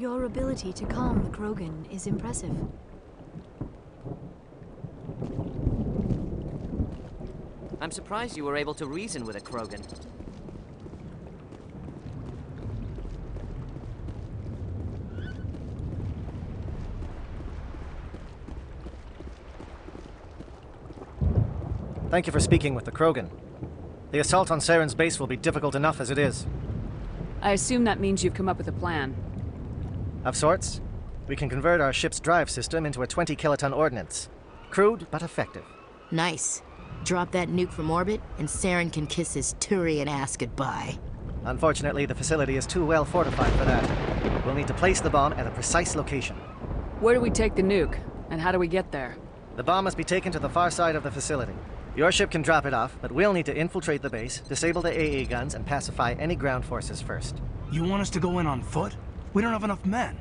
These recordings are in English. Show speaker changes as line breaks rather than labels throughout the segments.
Your ability to calm the Krogan is impressive.
I'm surprised you were able to reason with a Krogan.
Thank you for speaking with the Krogan. The assault on Saren's base will be difficult enough as it is.
I assume that means you've come up with a plan.
Of sorts. We can convert our ship's drive system into a 20-kiloton ordnance. Crude, but effective.
Nice. Drop that nuke from orbit, and Saren can kiss his Turian ass goodbye.
Unfortunately, the facility is too well fortified for that. We'll need to place the bomb at a precise location.
Where do we take the nuke? And how do we get there?
The bomb must be taken to the far side of the facility. Your ship can drop it off, but we'll need to infiltrate the base, disable the AA guns, and pacify any ground forces first.
You want us to go in on foot? We don't have enough men.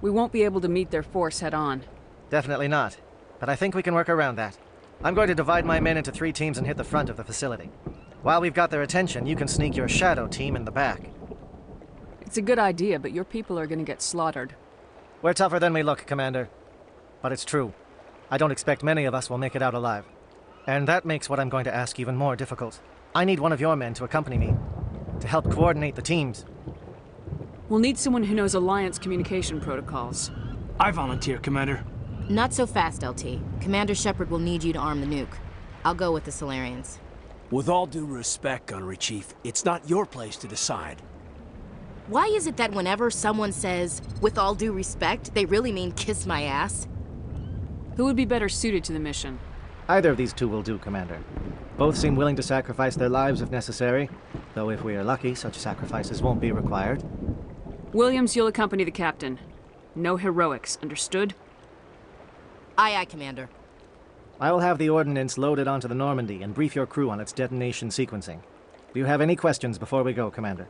We won't be able to meet their force head-on.
Definitely not. But I think we can work around that. I'm going to divide my men into 3 teams and hit the front of the facility. While we've got their attention, you can sneak your shadow team in the back.
It's a good idea, but your people are gonna get slaughtered.
We're tougher than we look, Commander. But it's true. I don't expect many of us will make it out alive. And that makes what I'm going to ask even more difficult. I need one of your men to accompany me, to help coordinate the teams.
We'll need someone who knows Alliance communication protocols.
I volunteer, Commander.
Not so fast, LT. Commander Shepard will need you to arm the nuke. I'll go with the Solarians.
With all due respect, Gunnery Chief, it's not your place to decide.
Why is it that whenever someone says, with all due respect, they really mean kiss my ass?
Who would be better suited to the mission?
Either of these 2 will do, Commander. Both seem willing to sacrifice their lives if necessary, though if we are lucky, such sacrifices won't be required.
Williams, you'll accompany the captain. No heroics, understood?
Aye, aye, Commander.
I will have the ordnance loaded onto the Normandy and brief your crew on its detonation sequencing. Do you have any questions before we go, Commander?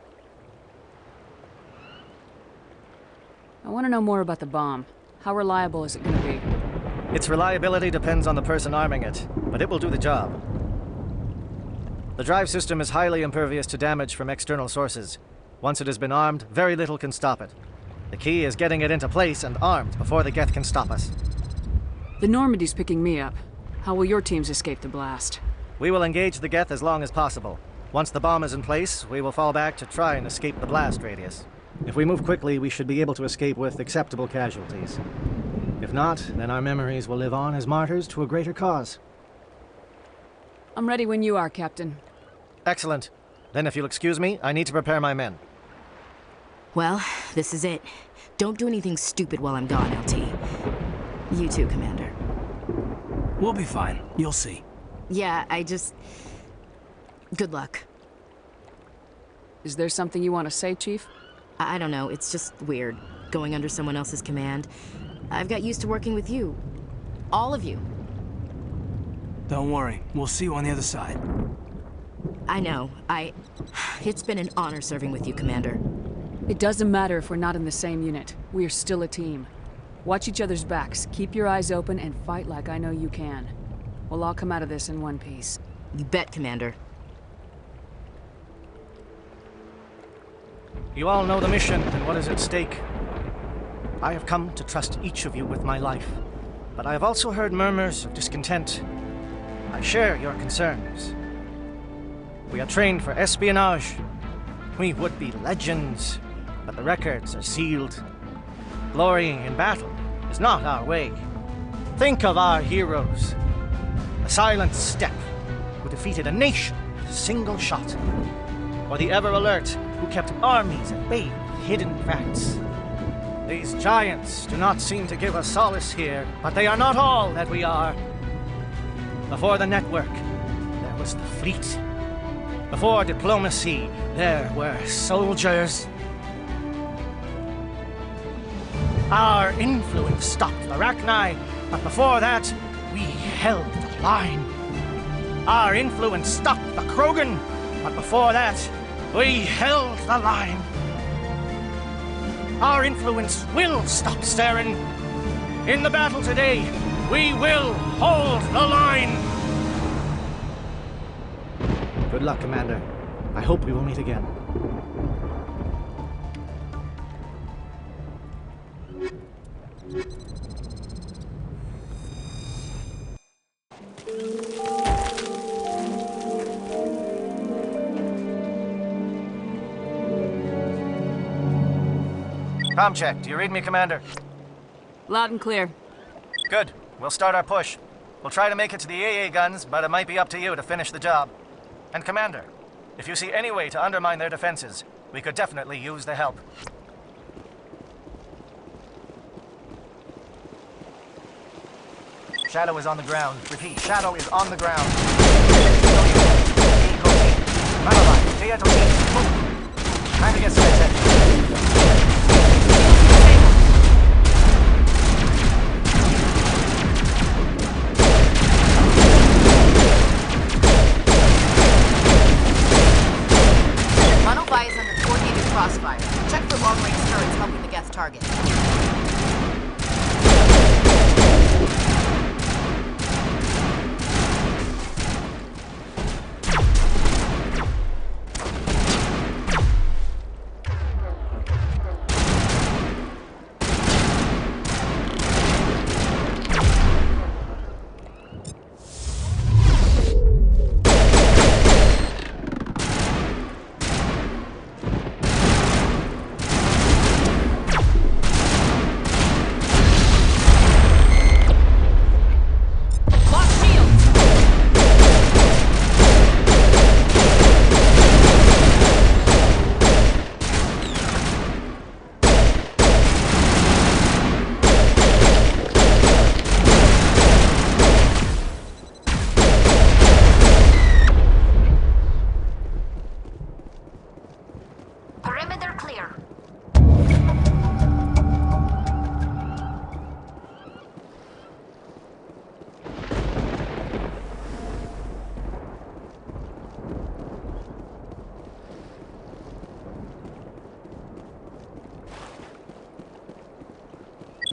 I want to know more about the bomb. How reliable is it going to be?
Its reliability depends on the person arming it, but it will do the job. The drive system is highly impervious to damage from external sources. Once it has been armed, very little can stop it. The key is getting it into place and armed before the Geth can stop us.
The Normandy's picking me up. How will your teams escape the blast?
We will engage the Geth as long as possible. Once the bomb is in place, we will fall back to try and escape the blast radius. If we move quickly, we should be able to escape with acceptable casualties. If not, then our memories will live on as martyrs to a greater cause.
I'm ready when you are, Captain.
Excellent. Then if you'll excuse me, I need to prepare my men.
Well, this is it. Don't do anything stupid while I'm gone, LT. You too, Commander.
We'll be fine. You'll see.
Yeah, good luck.
Is there something you want to say, Chief?
I don't know, it's just weird, going under someone else's command. I've got used to working with you. All of you.
Don't worry. We'll see you on the other side.
I know. It's been an honor serving with you, Commander.
It doesn't matter if we're not in the same unit. We are still a team. Watch each other's backs, keep your eyes open, and fight like I know you can. We'll all come out of this in one piece.
You bet, Commander.
You all know the mission and what is at stake. I have come to trust each of you with my life, but I have also heard murmurs of discontent. I share your concerns. We are trained for espionage. We would be legends, but the records are sealed. Glorying in battle is not our way. Think of our heroes. A silent step who defeated a nation with a single shot. Or the ever-alert who kept armies at bay with hidden facts. These giants do not seem to give us solace here, but they are not all that we are. Before the network, there was the fleet. Before diplomacy, there were soldiers. Our influence stopped the Rachni, but before that, we held the line. Our influence stopped the Krogan, but before that, we held the line. Our influence will stop Saren. In the battle today, we will hold the line. Good luck, Commander. I hope we will meet again. Comm check. Do you read me, Commander?
Loud and clear.
Good. We'll start our push. We'll try to make it to the AA guns, but it might be up to you to finish the job. And Commander, if you see any way to undermine their defenses, we could definitely use the help. Shadow is on the ground. Repeat, Shadow is on the ground. Time to get started.
Manova is under coordinated crossfire. Check for long-range turrets helping the Geth target.
Perimeter clear.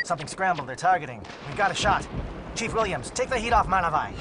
Something scrambled. They're targeting. We've got a shot. Chief Williams, take the heat off Manavai.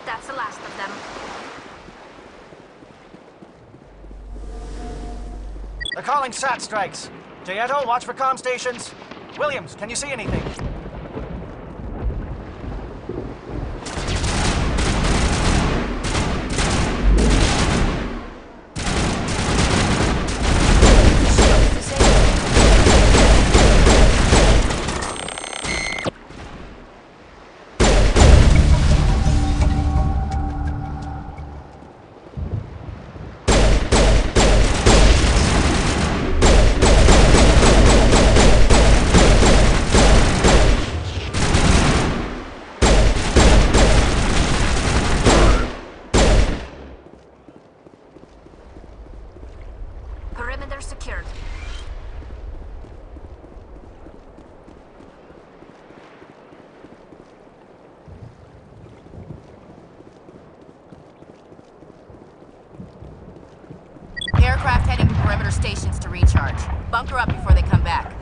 That's the last of them.
They're calling SAT strikes. Jayeto, watch for comm stations. Williams, can you see anything?
Perimeter secured.
Aircraft heading to perimeter stations to recharge. Bunker up before they come back.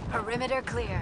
Perimeter clear.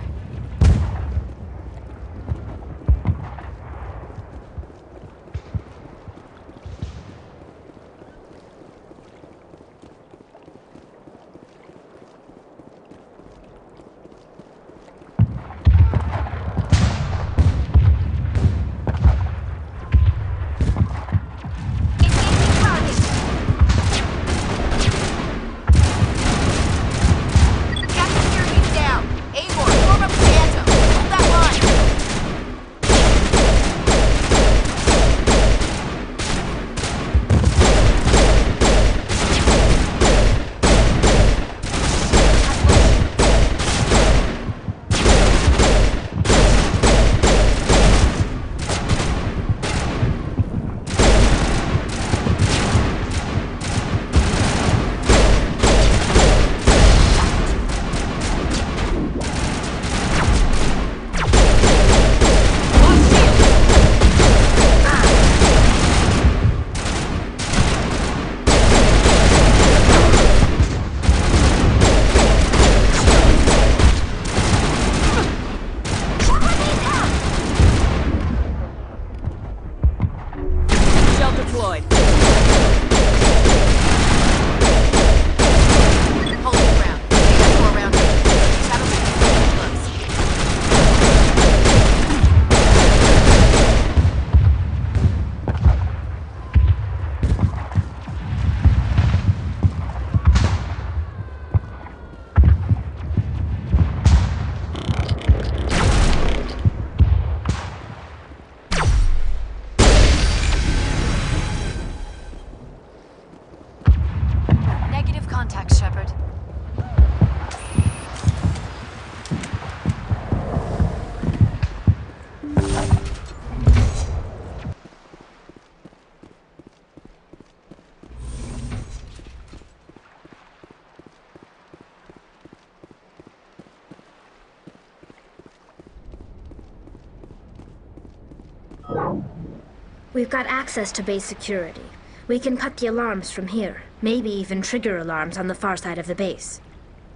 We've got access to base security. We can cut the alarms from here, maybe even trigger alarms on the far side of the base.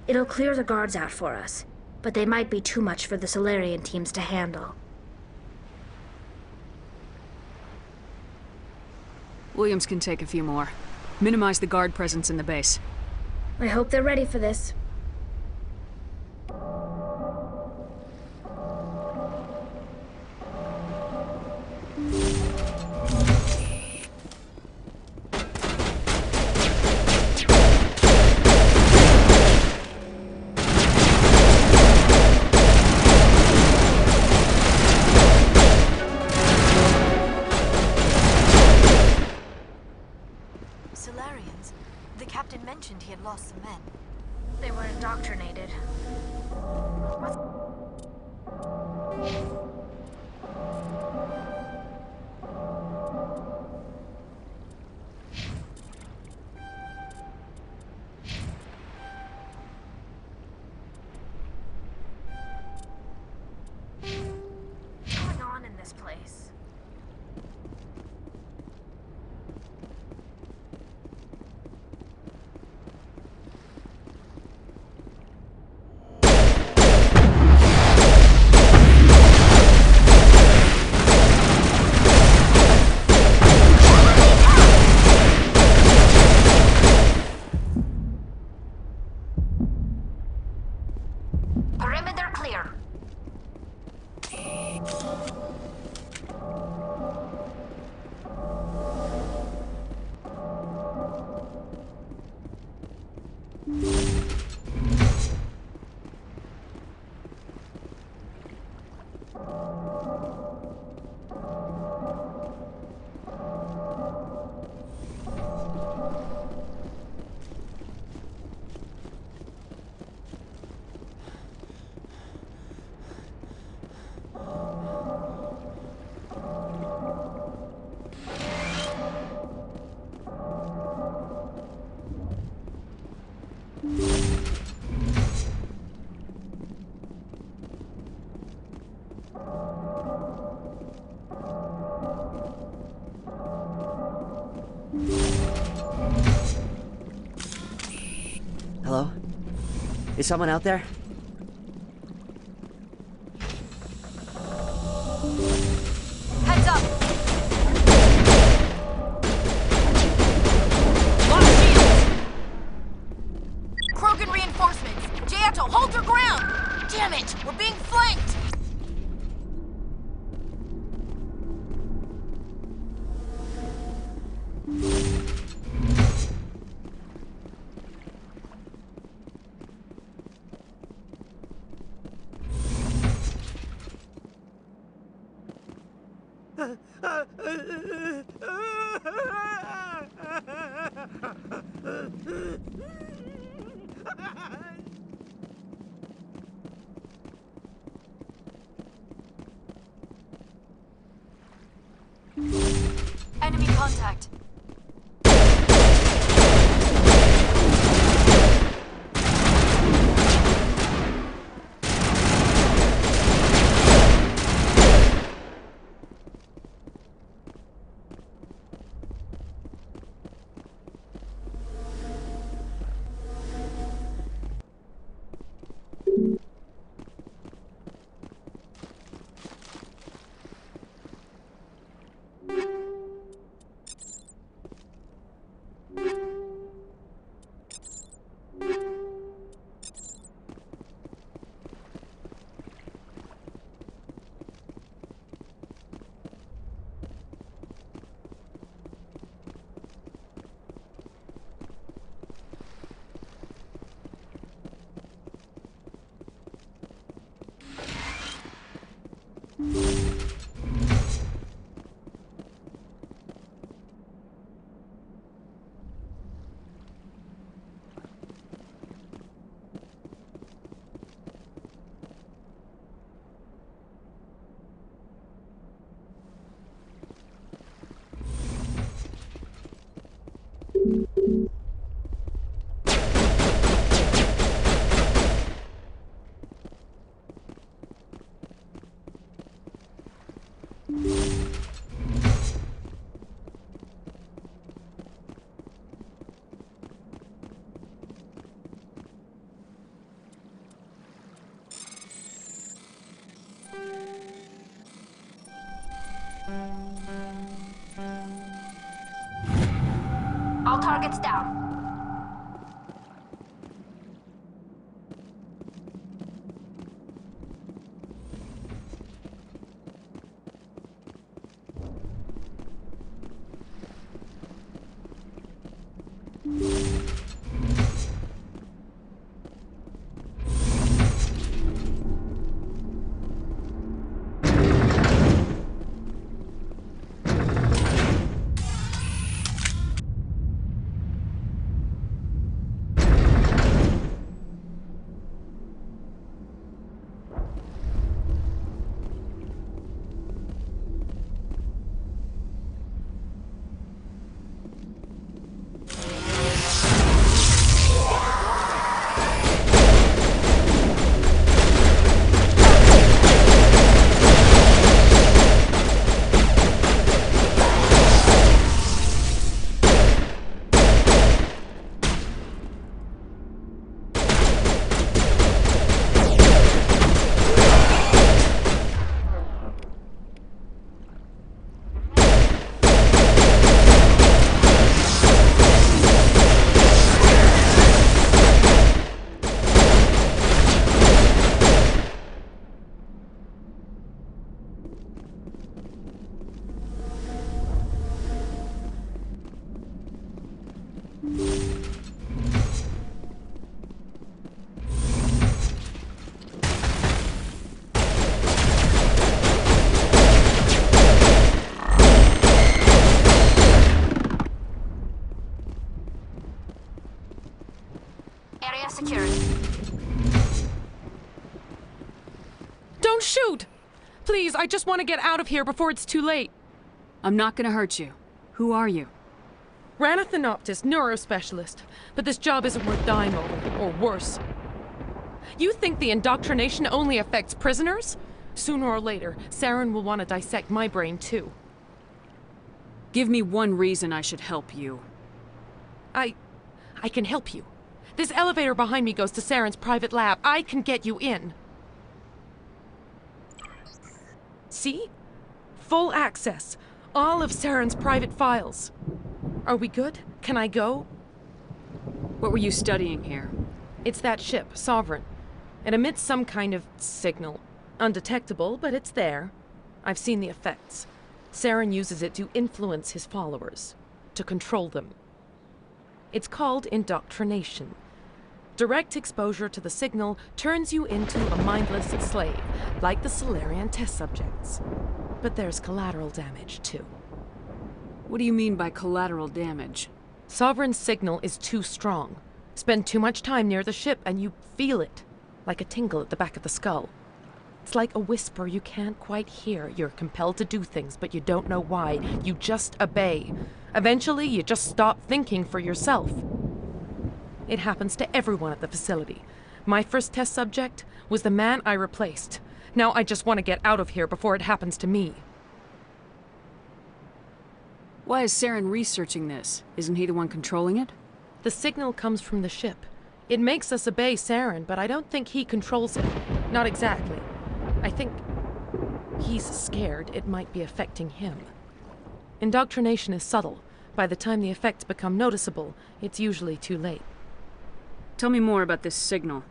It'll clear the guards out for us, but they might be too much for the Solarian teams to handle.
Williams can take a few more. Minimize the guard presence in the base.
I hope they're ready for this.
Solarians? The captain mentioned he had lost some men.
They were indoctrinated. What's going on in this place?
Perimeter clear.
Hello? Is someone out there?
Heads up. Lock shields. Krogan reinforcements. Jaeto, hold your ground. Damn it, we're being flanked.
Enemy contact.
All targets down. Area secured.
Don't shoot! Please, I just want to get out of here before it's too late.
I'm not gonna hurt you. Who are you?
Ranathanoptis, neurospecialist. But this job isn't worth dying over, or worse. You think the indoctrination only affects prisoners? Sooner or later, Saren will want to dissect my brain too.
Give me one reason I should help you.
I can help you. This elevator behind me goes to Saren's private lab. I can get you in. See? Full access. All of Saren's private files. Are we good? Can I go?
What were you studying here?
It's that ship, Sovereign. It emits some kind of signal. Undetectable, but it's there. I've seen the effects. Saren uses it to influence his followers. To control them. It's called indoctrination. Direct exposure to the signal turns you into a mindless slave, like the Salarian test subjects. But there's collateral damage, too.
What do you mean by collateral damage?
Sovereign's signal is too strong. Spend too much time near the ship and you feel it, like a tingle at the back of the skull. It's like a whisper you can't quite hear. You're compelled to do things, but you don't know why. You just obey. Eventually, you just stop thinking for yourself. It happens to everyone at the facility. My first test subject was the man I replaced. Now I just want to get out of here before it happens to me.
Why is Saren researching this? Isn't he the one controlling it?
The signal comes from the ship. It makes us obey Saren, but I don't think he controls it. Not exactly. I think he's scared it might be affecting him. Indoctrination is subtle. By the time the effects become noticeable, it's usually too late.
Tell me more about this signal.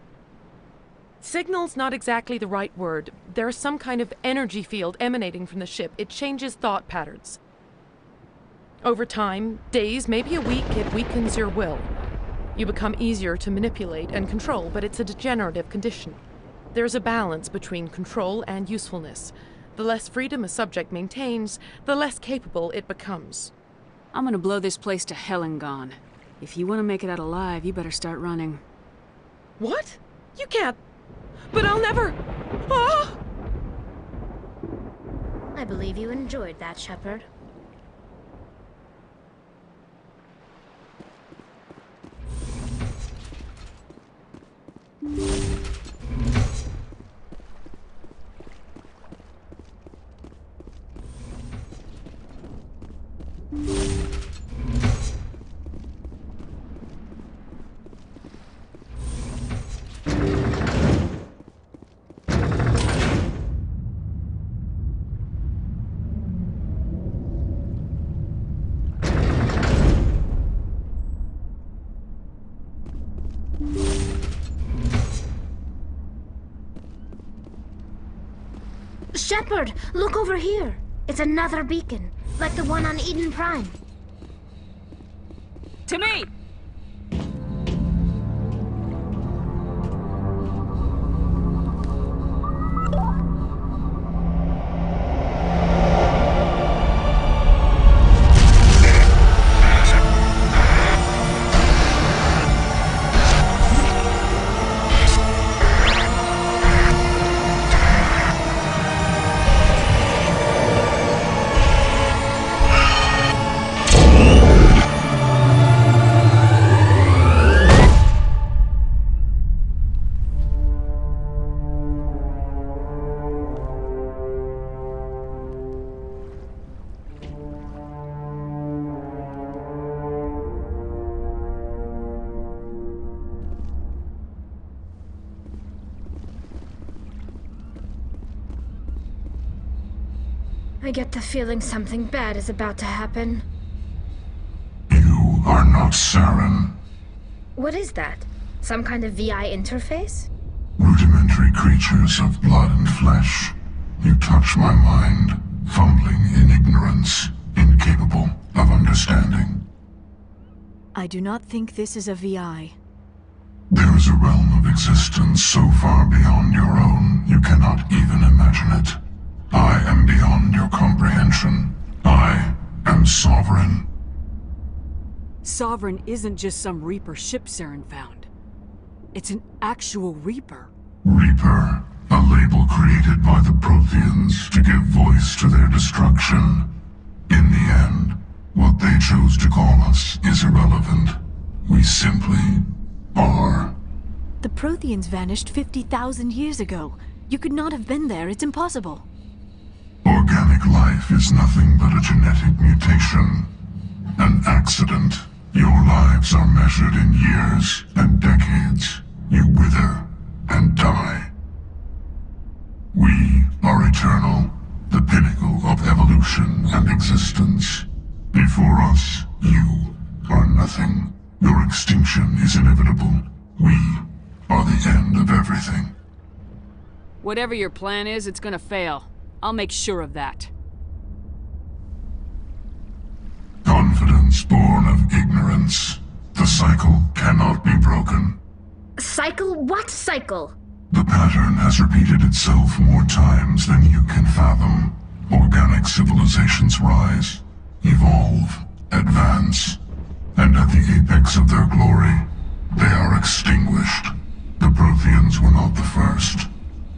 Signal's not exactly the right word. There's some kind of energy field emanating from the ship. It changes thought patterns. Over time, days, maybe a week, it weakens your will. You become easier to manipulate and control, but it's a degenerative condition. There's a balance between control and usefulness. The less freedom a subject maintains, the less capable it becomes.
I'm gonna blow this place to hell and gone. If you want to make it out alive, you better start running.
What? You can't. But I'll never. Ah!
I believe you enjoyed that, Shepard. Shepard, look over here. It's another beacon, like the one on Eden Prime.
To me!
I get the feeling something bad is about to happen.
You are not Saren.
What is that? Some kind of VI interface?
Rudimentary creatures of blood and flesh. You touch my mind, fumbling in ignorance, incapable of understanding.
I do not think this is a VI.
There is a realm of existence so far beyond your own, you cannot even imagine it. I am beyond your comprehension. I am Sovereign.
Sovereign isn't just some Reaper ship Saren found. It's an actual Reaper.
Reaper, a label created by the Protheans to give voice to their destruction. In the end, what they chose to call us is irrelevant. We simply are.
The Protheans vanished 50,000 years ago. You could not have been there. It's impossible.
Organic life is nothing but a genetic mutation. An accident. Your lives are measured in years and decades. You wither and die. We are eternal, the pinnacle of evolution and existence. Before us, you are nothing. Your extinction is inevitable. We are the end of everything.
Whatever your plan is, it's gonna fail. I'll make sure of that.
Confidence born of ignorance. The cycle cannot be broken.
Cycle? What cycle?
The pattern has repeated itself more times than you can fathom. Organic civilizations rise, evolve, advance, and at the apex of their glory, they are extinguished. The Protheans were not the first.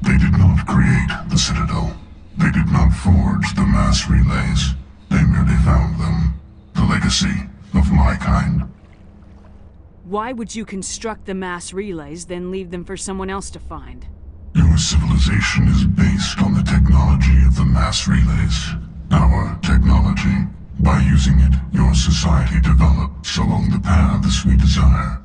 They did not create the Citadel. They did not forge the mass relays. They merely found them. The legacy of my kind.
Why would you construct the mass relays, then leave them for someone else to find?
Your civilization is based on the technology of the mass relays. Our technology. By using it, your society develops along the paths we desire.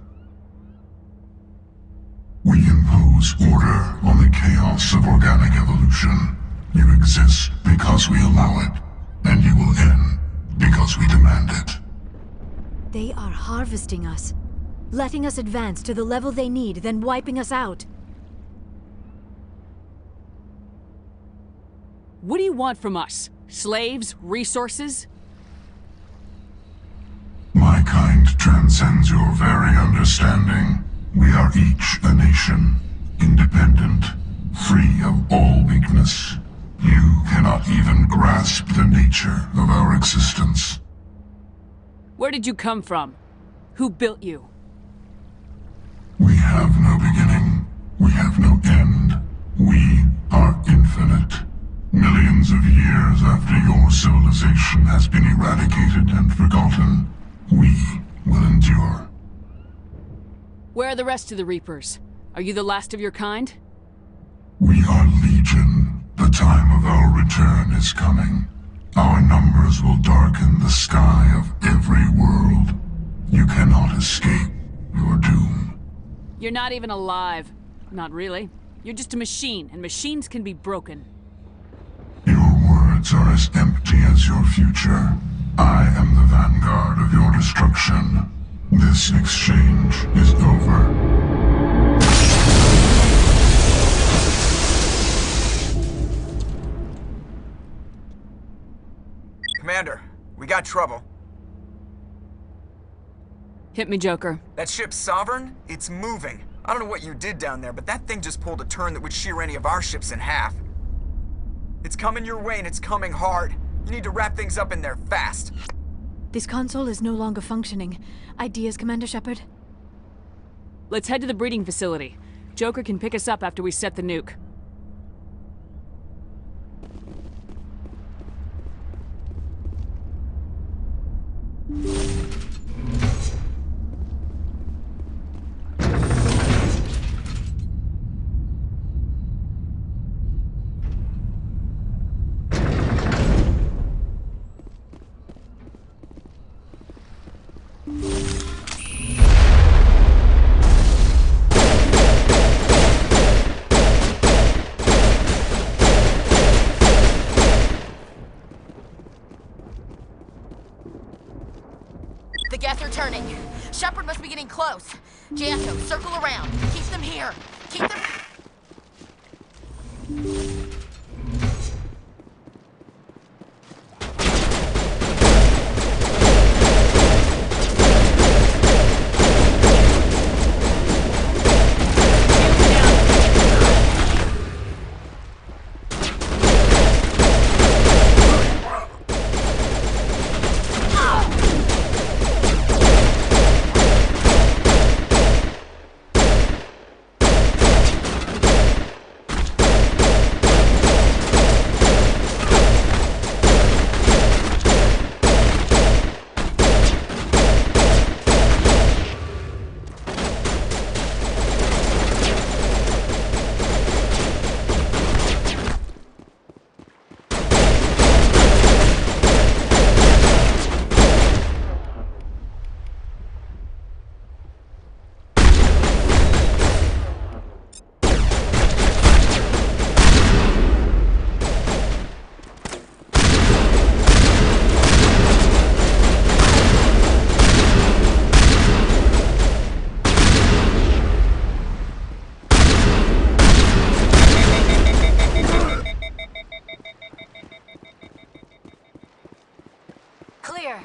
We impose order on the chaos of organic evolution. You exist because we allow it, and you will end because we demand it.
They are harvesting us, letting us advance to the level they need, then wiping us out.
What do you want from us? Slaves? Resources?
My kind transcends your very understanding. We are each a nation, independent, free of all weakness. You cannot even grasp the nature of our existence.
Where did you come from? Who built you?
We have no beginning. We have no end. We are infinite. Millions of years after your civilization has been eradicated and forgotten, we will endure.
Where are the rest of the Reapers? Are you the last of your kind?
We are Legion. The time of our return is coming. Our numbers will darken the sky of every world. You cannot escape your doom.
You're not even alive. Not really. You're just a machine, and machines can be broken.
Your words are as empty as your future. I am the vanguard of your destruction. This exchange is over.
Commander, we got trouble.
Hit me, Joker.
That ship's Sovereign? It's moving. I don't know what you did down there, but that thing just pulled a turn that would shear any of our ships in half. It's coming your way and it's coming hard. You need to wrap things up in there fast.
This console is no longer functioning. Ideas, Commander Shepard?
Let's head to the breeding facility. Joker can pick us up after we set the nuke.
The gas are turning. Shepard must be getting close. Janto, circle around. Keep them here. Keep them... Clear.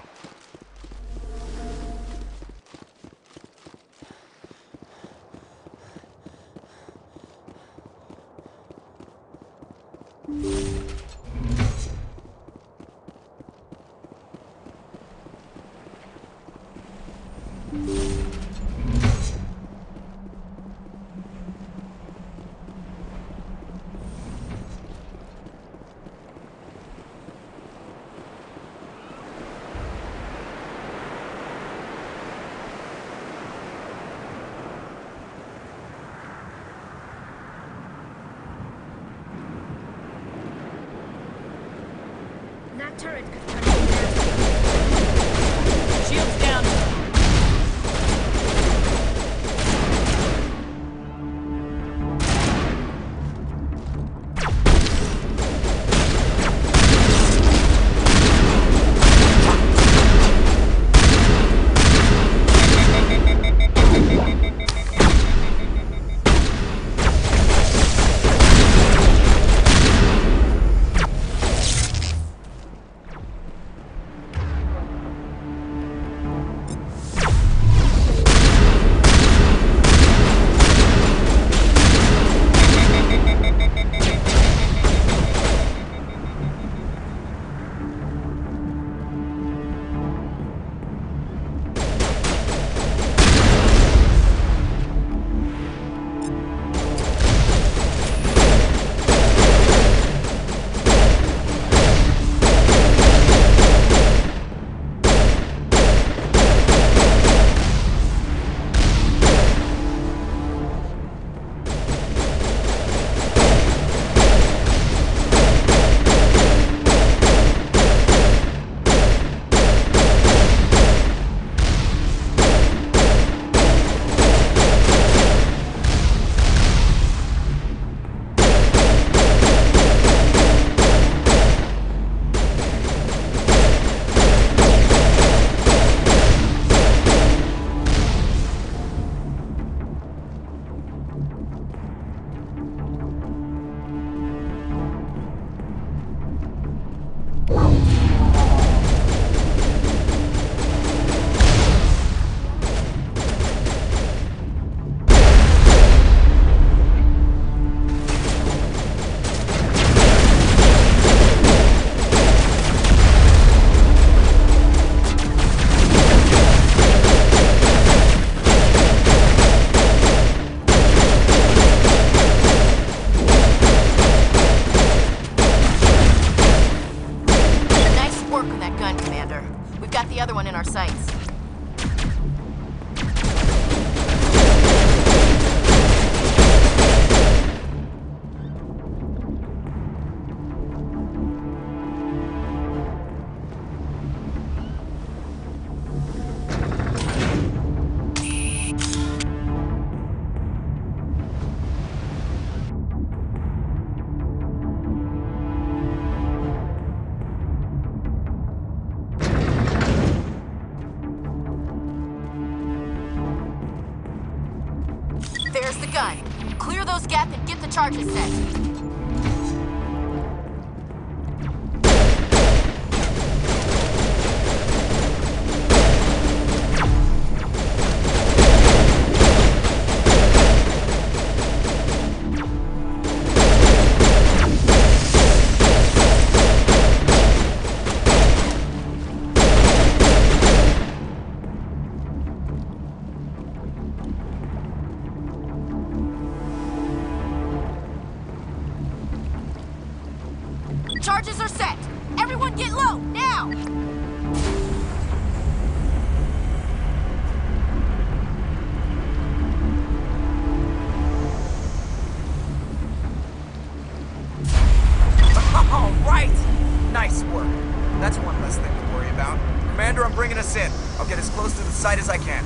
That turret could turn into
Shields down.
Close gap and get the charges set. Charges are set! Everyone get low, now!
All right! Nice work. That's one less thing to worry about. Commander, I'm bringing us in. I'll get as close to the site as I can.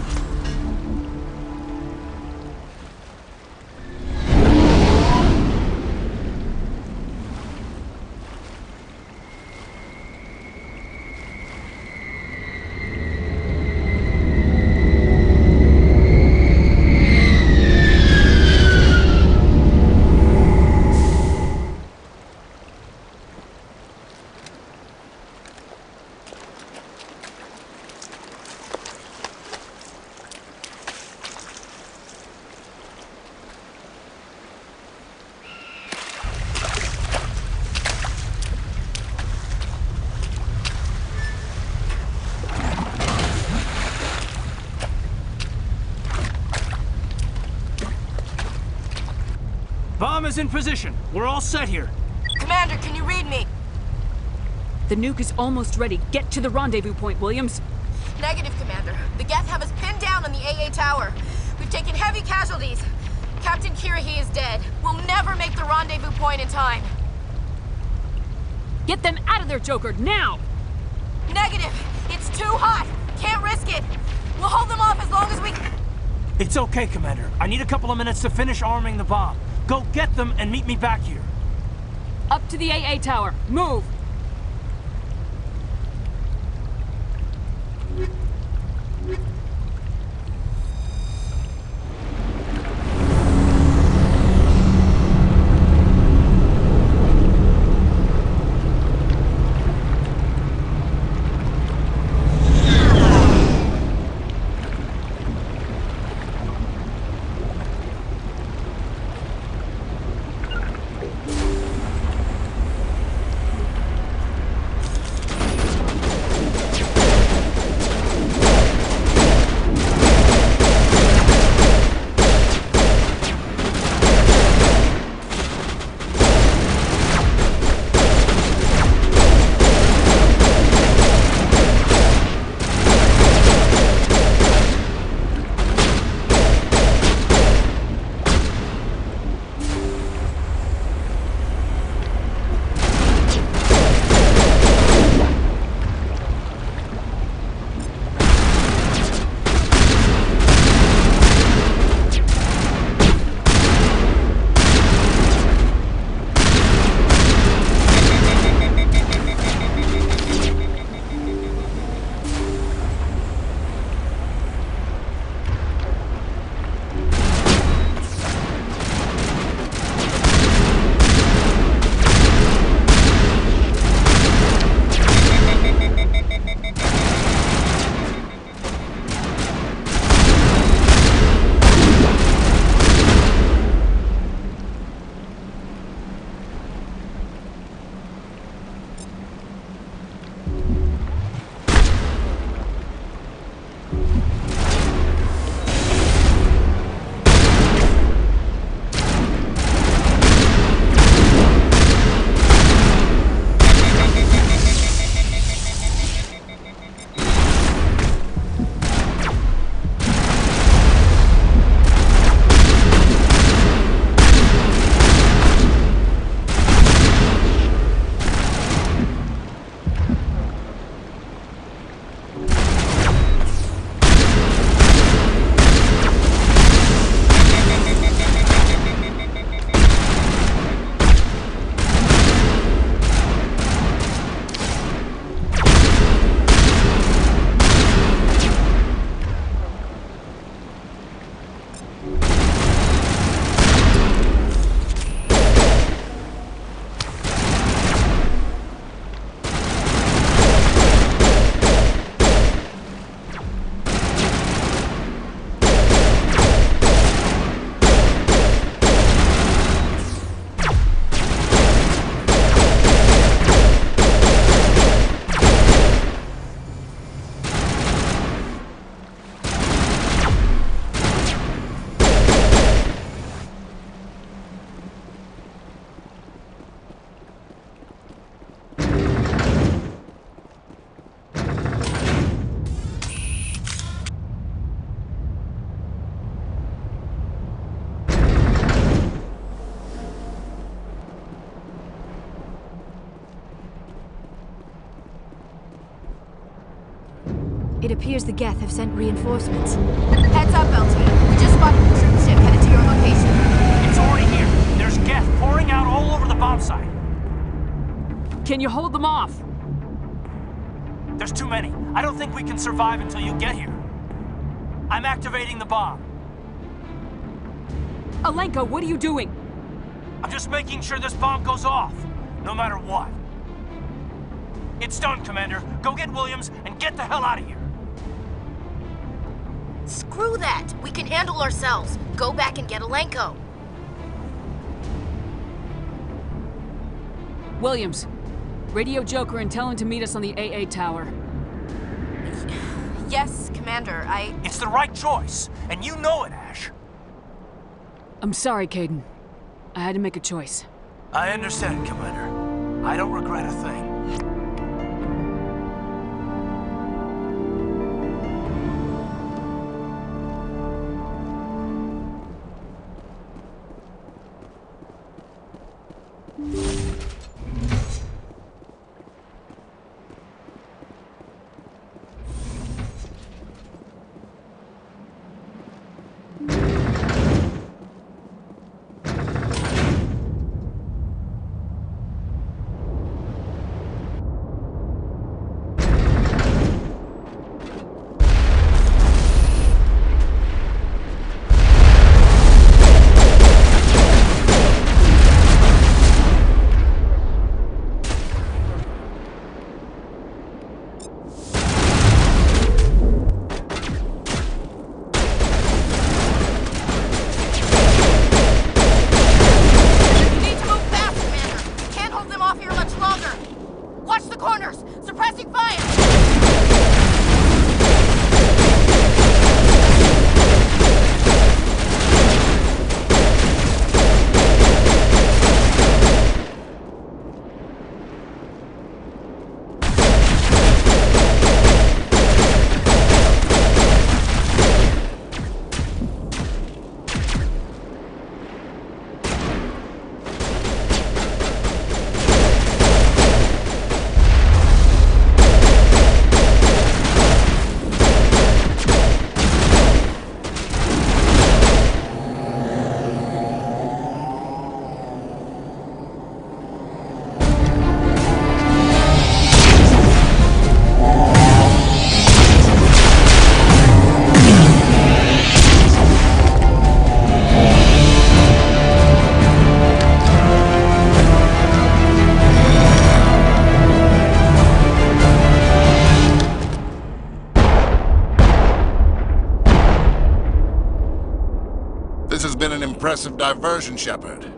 Bomb is in position. We're all set here.
Commander, can you read me?
The nuke is almost ready. Get to the rendezvous point, Williams.
Negative, Commander. The Geth have us pinned down on the AA tower. We've taken heavy casualties. Captain Kirahi is dead. We'll never make the rendezvous point in time.
Get them out of there, Joker, now!
Negative! It's too hot! Can't risk it! We'll hold them off as long as we...
It's okay, Commander. I need a couple of minutes to finish arming the bomb. Go get them and meet me back here.
Up to the AA tower. Move!
It appears the Geth have sent reinforcements.
Heads up, LT. We just spotted a troop ship headed to your location.
It's already here. There's Geth pouring out all over the bomb site.
Can you hold them off?
There's too many. I don't think we can survive until you get here. I'm activating the bomb.
Alenka, what are you doing?
I'm just making sure this bomb goes off, no matter what. It's done, Commander. Go get Williams and get the hell out of here.
Screw that. We can handle ourselves. Go back and get Alenko.
Williams, radio Joker and tell him to meet us on the AA tower.
Yes, Commander,
It's the right choice, and you know it, Ash.
I'm sorry, Kaidan. I had to make a choice.
I understand, Commander. I don't regret a thing.
Impressive diversion, Shepard.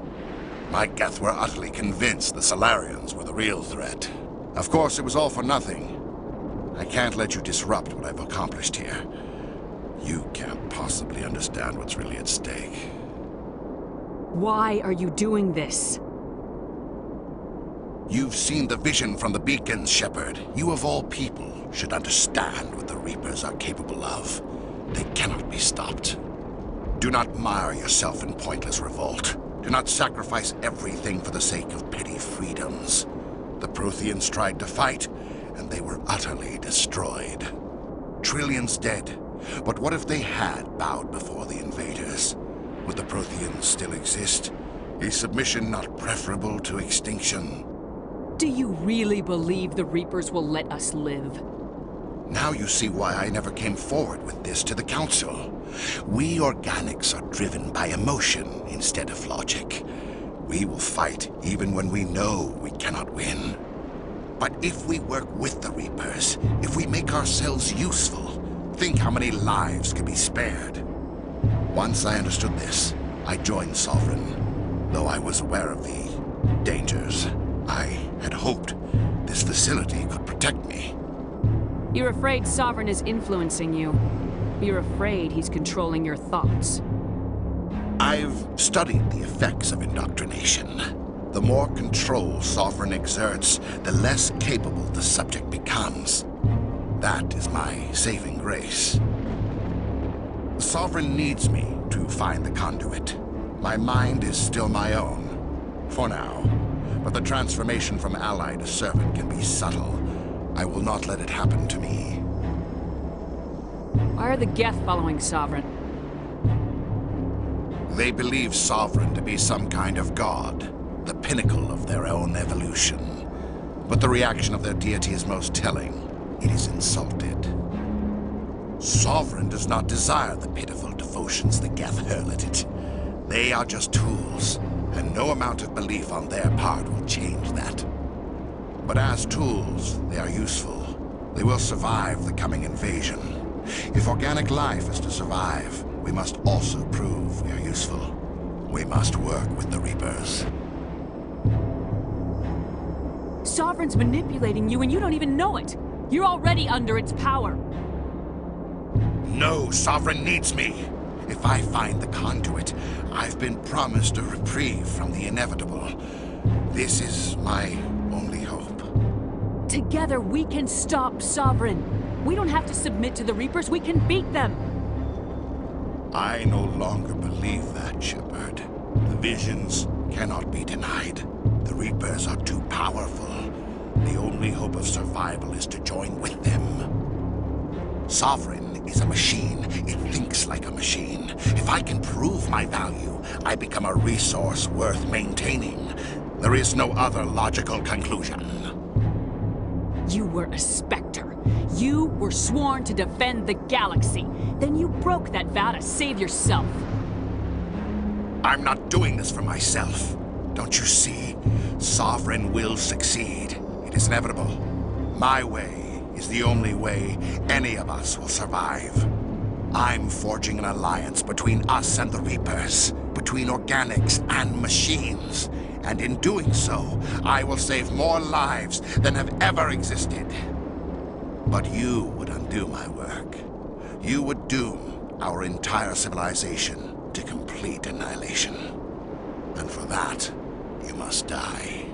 My Geth were utterly convinced the Salarians were the real threat. Of course, it was all for nothing. I can't let you disrupt what I've accomplished here. You can't possibly understand what's really at stake.
Why are you doing this?
You've seen the vision from the beacons, Shepard. You of all people should understand what the Reapers are capable of. They cannot be stopped. Do not mire yourself in pointless revolt. Do not sacrifice everything for the sake of petty freedoms. The Protheans tried to fight, and they were utterly destroyed. Trillions dead. But what if they had bowed before the invaders? Would the Protheans still exist? Is submission not preferable to extinction?
Do you really believe the Reapers will let us live?
Now you see why I never came forward with this to the Council. We organics are driven by emotion instead of logic. We will fight even when we know we cannot win. But if we work with the Reapers, if we make ourselves useful, think how many lives could be spared. Once I understood this, I joined Sovereign, though I was aware of the dangers. I had hoped this facility could protect me.
You're afraid Sovereign is influencing you. You're afraid he's controlling your thoughts.
I've studied the effects of indoctrination. The more control Sovereign exerts, the less capable the subject becomes. That is my saving grace. Sovereign needs me to find the conduit. My mind is still my own, for now. But the transformation from ally to servant can be subtle. I will not let it happen to me.
Why are the Geth following Sovereign?
They believe Sovereign to be some kind of god, the pinnacle of their own evolution. But the reaction of their deity is most telling. It is insulted. Sovereign does not desire the pitiful devotions the Geth hurl at it. They are just tools, and no amount of belief on their part will change that. But as tools, they are useful. They will survive the coming invasion. If organic life is to survive, we must also prove we are useful. We must work with the Reapers.
Sovereign's manipulating you and you don't even know it! You're already under its power!
No, Sovereign needs me. If I find the conduit, I've been promised a reprieve from the inevitable. This is my only hope.
Together we can stop Sovereign! We don't have to submit to the Reapers, we can beat them!
I no longer believe that, Shepard. The visions cannot be denied. The Reapers are too powerful. The only hope of survival is to join with them. Sovereign is a machine. It thinks like a machine. If I can prove my value, I become a resource worth maintaining. There is no other logical conclusion.
You were a Spectre. You were sworn to defend the galaxy. Then you broke that vow to save yourself.
I'm not doing this for myself. Don't you see? Sovereign will succeed. It is inevitable. My way is the only way any of us will survive. I'm forging an alliance between us and the Reapers, between organics and machines. And in doing so, I will save more lives than have ever existed. But you would undo my work. You would doom our entire civilization to complete annihilation. And for that, you must die.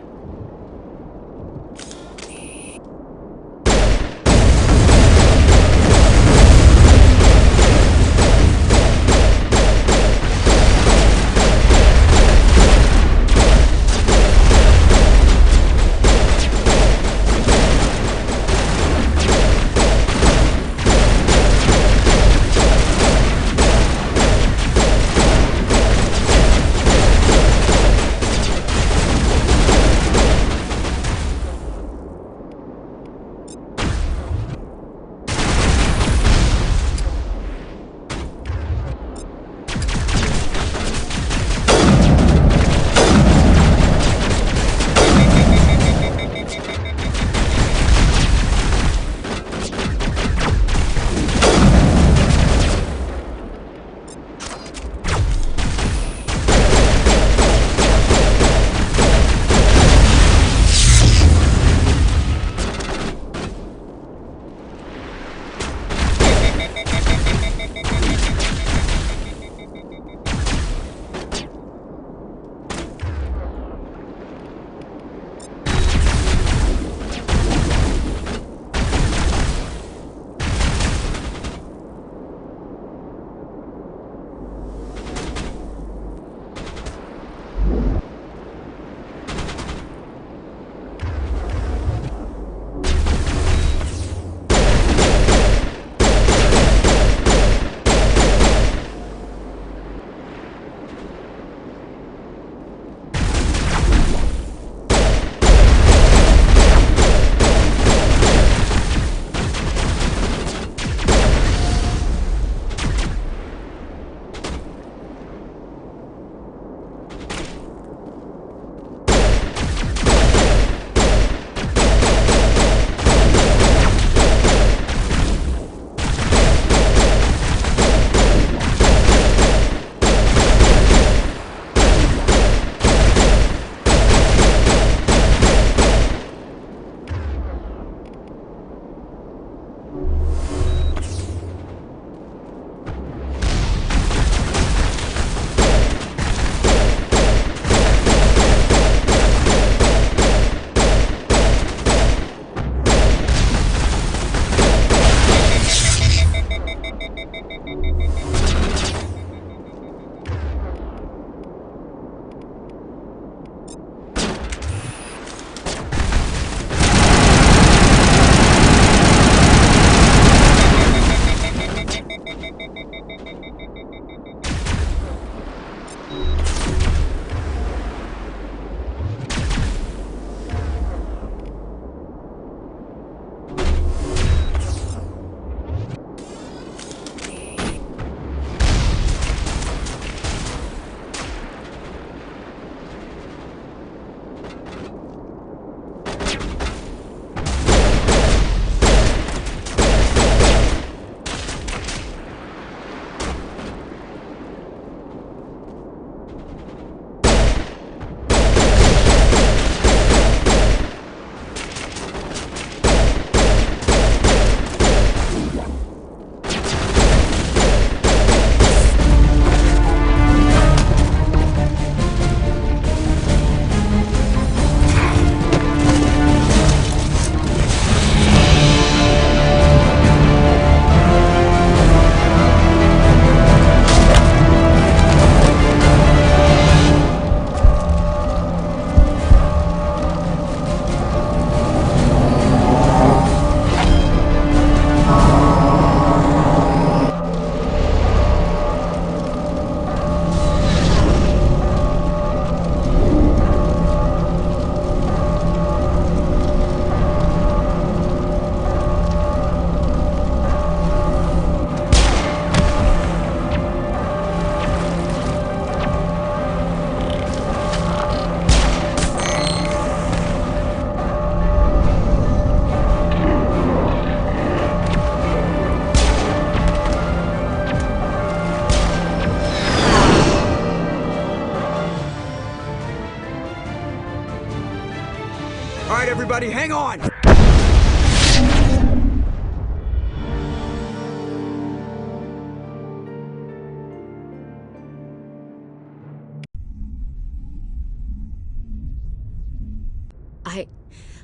everybody, hang on!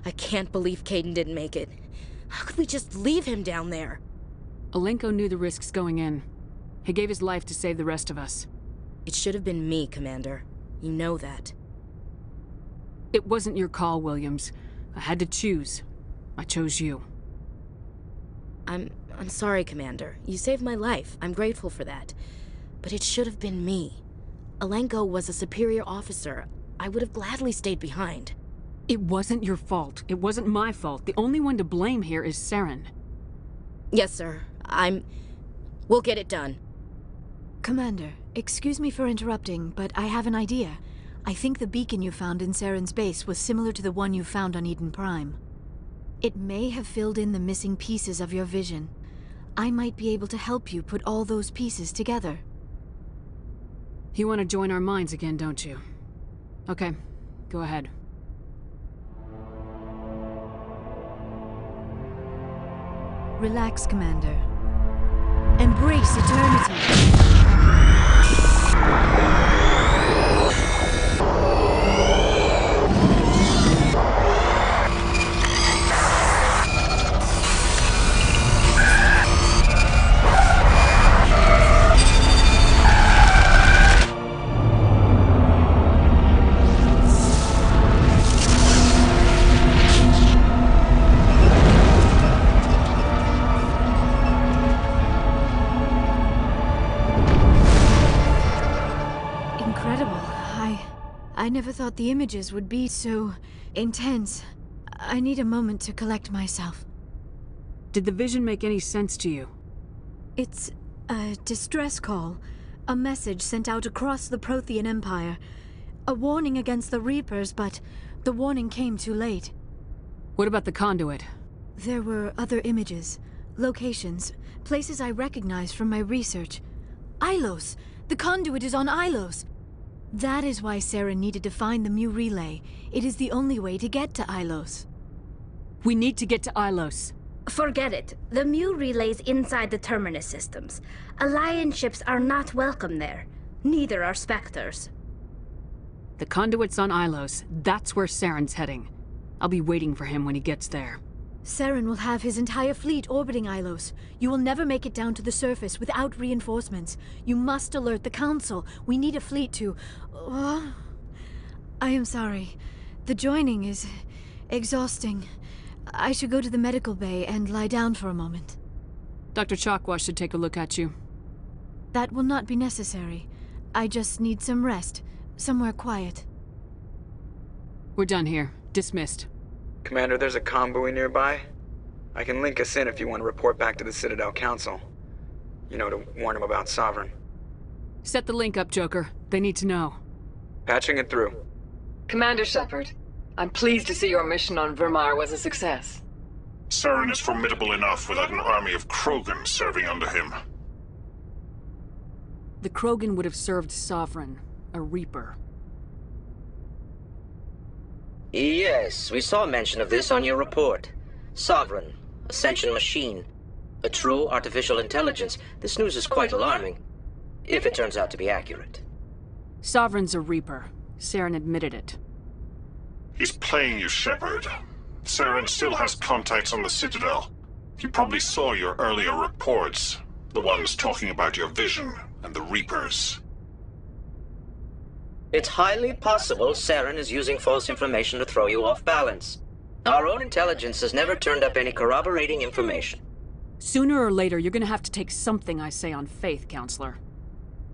I can't believe Kaidan didn't make it. How could we just leave him down there?
Alenko knew the risks going in. He gave his life to save the rest of us.
It should have been me, Commander. You know that.
It wasn't your call, Williams. I had to choose. I chose you.
I'm sorry, Commander. You saved my life. I'm grateful for that. But it should have been me. Alenko was a superior officer. I would have gladly stayed behind.
It wasn't your fault. It wasn't my fault. The only one to blame here is Saren.
Yes, sir. We'll get it done.
Commander, excuse me for interrupting, but I have an idea. I think the beacon you found in Saren's base was similar to the one you found on Eden Prime. It may have filled in the missing pieces of your vision. I might be able to help you put all those pieces together.
You want to join our minds again, don't you? Okay, go ahead.
Relax, Commander. Embrace eternity. I never thought the images would be so intense. I need a moment to collect myself.
Did the vision make any sense to you?
It's a distress call. A message sent out across the Prothean Empire. A warning against the Reapers, but the warning came too late.
What about the conduit?
There were other images, locations, places I recognized from my research. Ilos! The conduit is on Ilos! That is why Saren needed to find the Mu relay. It is the only way to get to Ilos.
We need to get to Ilos.
Forget it. The Mu relay's inside the Terminus systems. Alliance ships are not welcome there. Neither are Spectres.
The conduit's on Ilos. That's where Saren's heading. I'll be waiting for him when he gets there.
Saren will have his entire fleet orbiting Ilos. You will never make it down to the surface without reinforcements. You must alert the Council. We need a fleet to... I am sorry. The joining is exhausting. I should go to the medical bay and lie down for a moment.
Dr. Chakwas should take a look at you.
That will not be necessary. I just need some rest. Somewhere quiet.
We're done here. Dismissed.
Commander, there's a comm buoy nearby. I can link us in if you want to report back to the Citadel Council. You know, to warn them about Sovereign.
Set the link up, Joker. They need to know.
Patching it through.
Commander Shepard, I'm pleased to see your mission on Virmire was a success.
Saren is formidable enough without an army of Krogan serving under him.
The Krogan would have served Sovereign, a Reaper.
Yes, we saw mention of this on your report. Sovereign, Ascension machine, a true artificial intelligence. This news is quite alarming, if it turns out to be accurate.
Sovereign's a Reaper. Saren admitted it.
He's playing you, Shepard. Saren still has contacts on the Citadel. He probably saw your earlier reports, the ones talking about your vision and the Reapers.
It's highly possible Saren is using false information to throw you off balance. Our own intelligence has never turned up any corroborating information.
Sooner or later, you're gonna have to take something I say on faith, Counselor.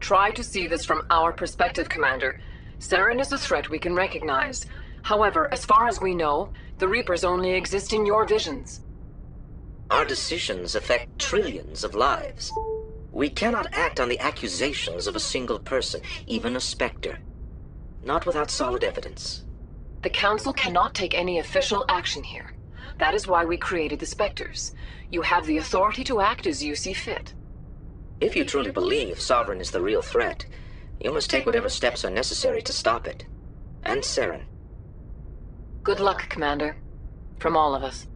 Try to see this from our perspective, Commander. Saren is a threat we can recognize. However, as far as we know, the Reapers only exist in your visions.
Our decisions affect trillions of lives. We cannot act on the accusations of a single person, even a Spectre. Not without solid evidence.
The Council cannot take any official action here. That is why we created the Spectres. You have the authority to act as you see fit.
If you truly believe Sovereign is the real threat, you must take whatever steps are necessary to stop it. And Saren.
Good luck, Commander. From all of us.